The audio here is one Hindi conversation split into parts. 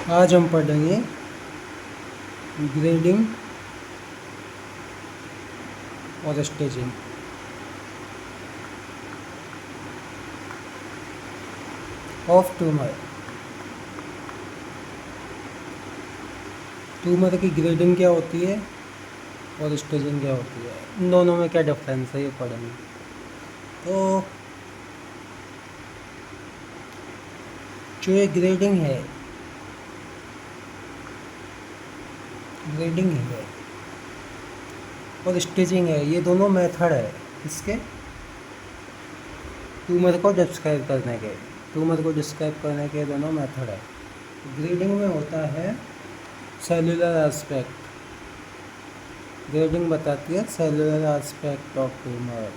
आज हम पढ़ेंगे ग्रेडिंग और स्टेजिंग। ऑफ ट्यूमर की ग्रेडिंग क्या होती है और स्टेजिंग क्या होती है, इन दोनों में क्या डिफरेंस है ये पढ़ेंगे। तो जो ये ग्रेडिंग है और स्टेजिंग है, ये दोनों मेथड है इसके ट्यूमर को डिस्क्राइब करने के दोनों मेथड है। ग्रेडिंग में होता है सेलुलर एस्पेक्ट। ग्रेडिंग बताती है cellular aspect of tumour.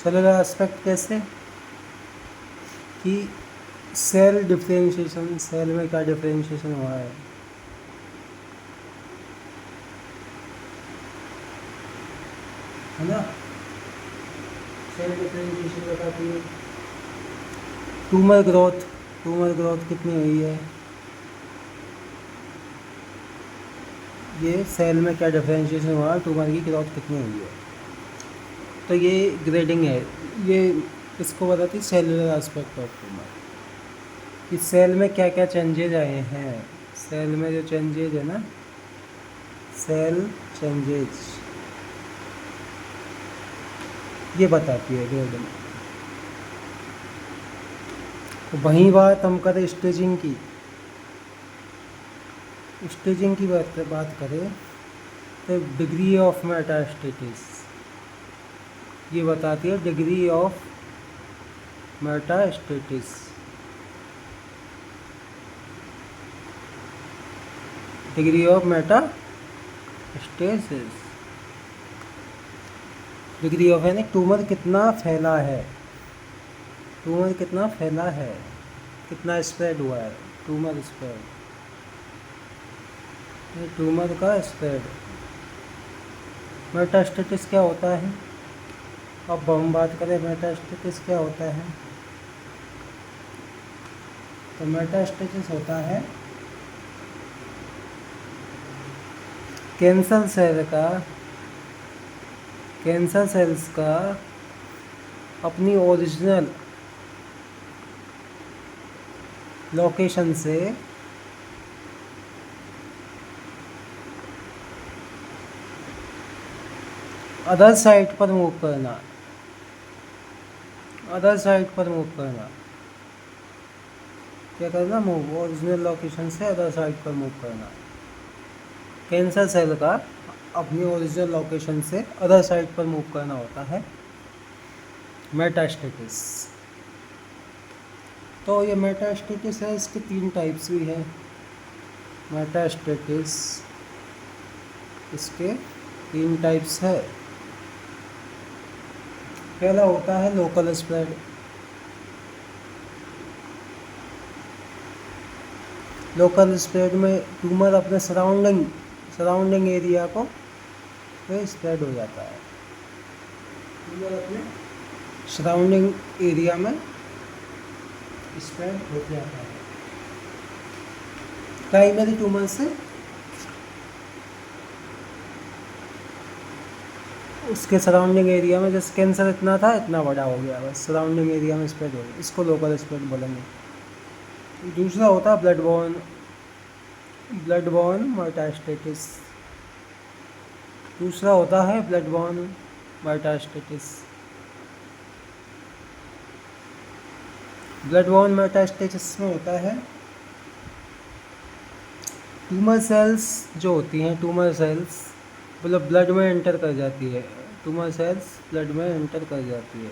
Cellular aspect कैसे कि सेल डिफरेंशिएशन, सेल में क्या डिफरेंशिएशन हुआ है ना। सेल डिफरेंशिएशन बताती है ट्यूमर ग्रोथ कितनी हुई है, ये सेल में क्या डिफरेंशिएशन हुआ, ट्यूमर की ग्रोथ कितनी हुई है। तो ये ग्रेडिंग है, ये इसको बताती है सेलुलर एस्पेक्ट ऑफ ट्यूमर कि सेल में क्या क्या चेंजेज आए हैं। सेल में जो चेंजेज है ना, सेल चेंजेज, ये बताती है ग्रेडिंग। तो वहीं बात हम करें स्टेजिंग की। बात करें तो डिग्री ऑफ मेटास्टेसिस, ये बताती है degree of metastasis. Degree of यानी ट्यूमर कितना फैला है, कितना स्प्रेड हुआ है, ट्यूमर का स्प्रेड। मेटास्टेसिस क्या होता है, अब हम बात करें मेटास्टेसिस क्या होता है। तो मेटास्टेसिस होता है कैंसर सेल्स का अपनी ओरिजिनल लोकेशन से अदर साइट पर मूव करना, क्या करना, मूव, ओरिजिनल लोकेशन से अदर साइट पर मूव करना। कैंसर सेल का अपनी ओरिजिनल लोकेशन से अदर साइट पर मूव करना होता है मेटास्टेसिस। तो ये मेटास्टेसिस है, इसके 3 टाइप्स भी है। मेटास्टेसिस इसके 3 टाइप्स है। पहला होता है लोकल स्प्रेड। लोकल स्प्रेड में ट्यूमर अपने सराउंडिंग एरिया को स्प्रेड हो जाता है। ट्यूमर अपने सराउंडिंग एरिया में स्प्रेड हो जाता है। प्राइमरी ट्यूमर से उसके सराउंडिंग एरिया में, जैसे कैंसर इतना था, इतना बड़ा हो गया, बस सराउंडिंग एरिया में स्प्रेड हो गया, इसको लोकल स्प्रेड बोलेंगे। दूसरा होता है blood born metastasis. Blood born metastasis में होता है ट्यूमर सेल्स जो होती हैं, मतलब ब्लड में एंटर कर जाती है।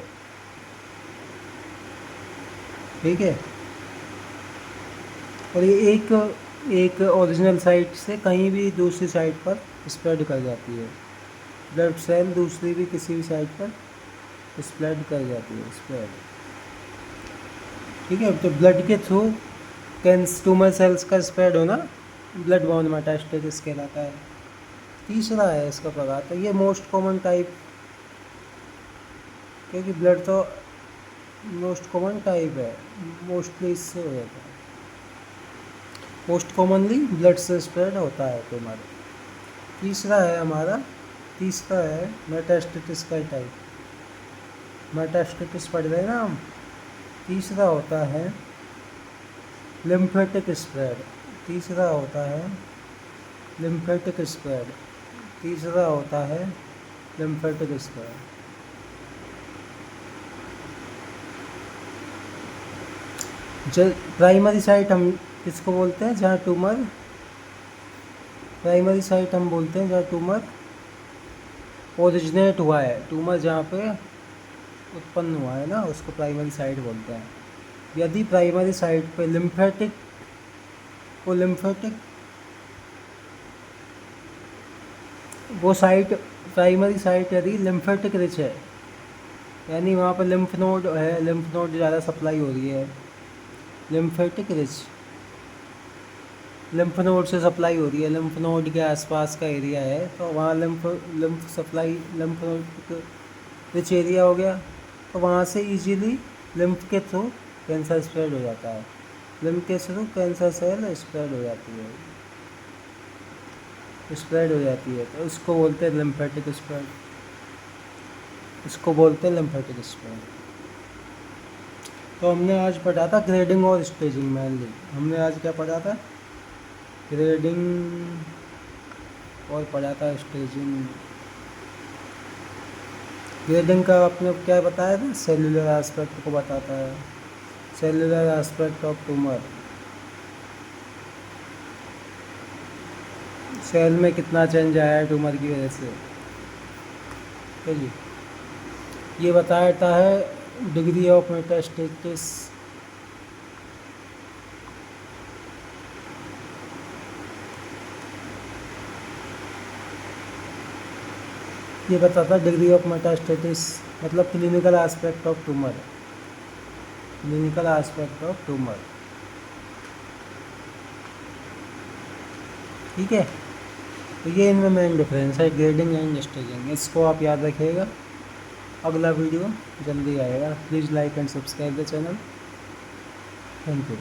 ठीक है। और ये एक ओरिजिनल साइट से कहीं भी दूसरी साइट पर स्प्रेड कर जाती है। ब्लड सेल दूसरी भी किसी भी साइट पर स्प्रेड कर जाती है। ठीक है। तो ब्लड के थ्रू ट्यूमर सेल्स का स्प्रेड होना ब्लड बॉर्न मेटास्टेसिस कहलाता है। तीसरा है इसका प्रकार, तो ये मोस्ट कॉमन टाइप, क्योंकि ब्लड तो मोस्ट कॉमन टाइप है, मोस्टली इससे हो जाता है, मोस्ट कॉमनली ब्लड से स्प्रेड होता है ट्यूमर। तीसरा है हमारा, तीसरा है मेटास्टेटिस का टाइप, मेटास्टेटिस पढ़ रहे हैं ना हम। तीसरा होता है लिम्फेटिक स्प्रेड, तीसरा होता है लिम्फेटिक स्प्रेड, तीसरा होता है लिम्फेटिक स्प्रेड। जो प्राइमरी साइट हम किसको बोलते हैं, जहाँ ट्यूमर, प्राइमरी साइट हम बोलते हैं जहाँ ट्यूमर ओरिजिनेट हुआ है, ट्यूमर जहाँ पे उत्पन्न हुआ है ना, उसको प्राइमरी साइट बोलते हैं। यदि प्राइमरी साइट पे लिम्फेटिक, वो साइट, प्राइमरी साइट यदि लिम्फेटिक रिच है, यानी वहाँ पर लिम्फ नोड है, लिम्फ नोड ज़्यादा सप्लाई हो रही है, लिम्फेटिक रिच, लिम्फ नोड से सप्लाई हो रही है, लिम्फ नोड के आसपास का एरिया है, तो वहाँ lymph supply, lymph node rich area हो गया, तो वहाँ से इजीली लिम्फ के थ्रू कैंसर स्प्रेड हो जाता है, लिम्फ के थ्रू कैंसर सेल स्प्रेड हो जाती है, स्प्रेड हो जाती है, तो इसको बोलते हैं लिम्फेटिक स्प्रेड, इसको बोलते हैं लिम्फेटिक स्प्रेड। तो हमने आज पढ़ा था ग्रेडिंग और स्टेजिंग, मेनली हमने आज क्या पढ़ा था, ग्रेडिंग और पढ़ा था स्टेजिंग। ग्रेडिंग का आपने क्या बताया था, सेलुलर एस्पेक्ट को बताता है, cellular aspect of tumour, cell में कितना चेंज आया है ट्यूमर की वजह से, ठीक जी। ये बताता है डिग्री ऑफ मेटास्टेसिस, ये बताता है डिग्री ऑफ मेटास्टेसिस, मतलब clinical aspect of tumour, clinical aspect of tumour, ठीक है। तो ये इनमें मेन डिफरेंस है, ग्रेडिंग एंड स्टेजिंग, इसको आप याद रखिएगा। अगला वीडियो जल्दी आएगा, please like and subscribe the channel, thank you.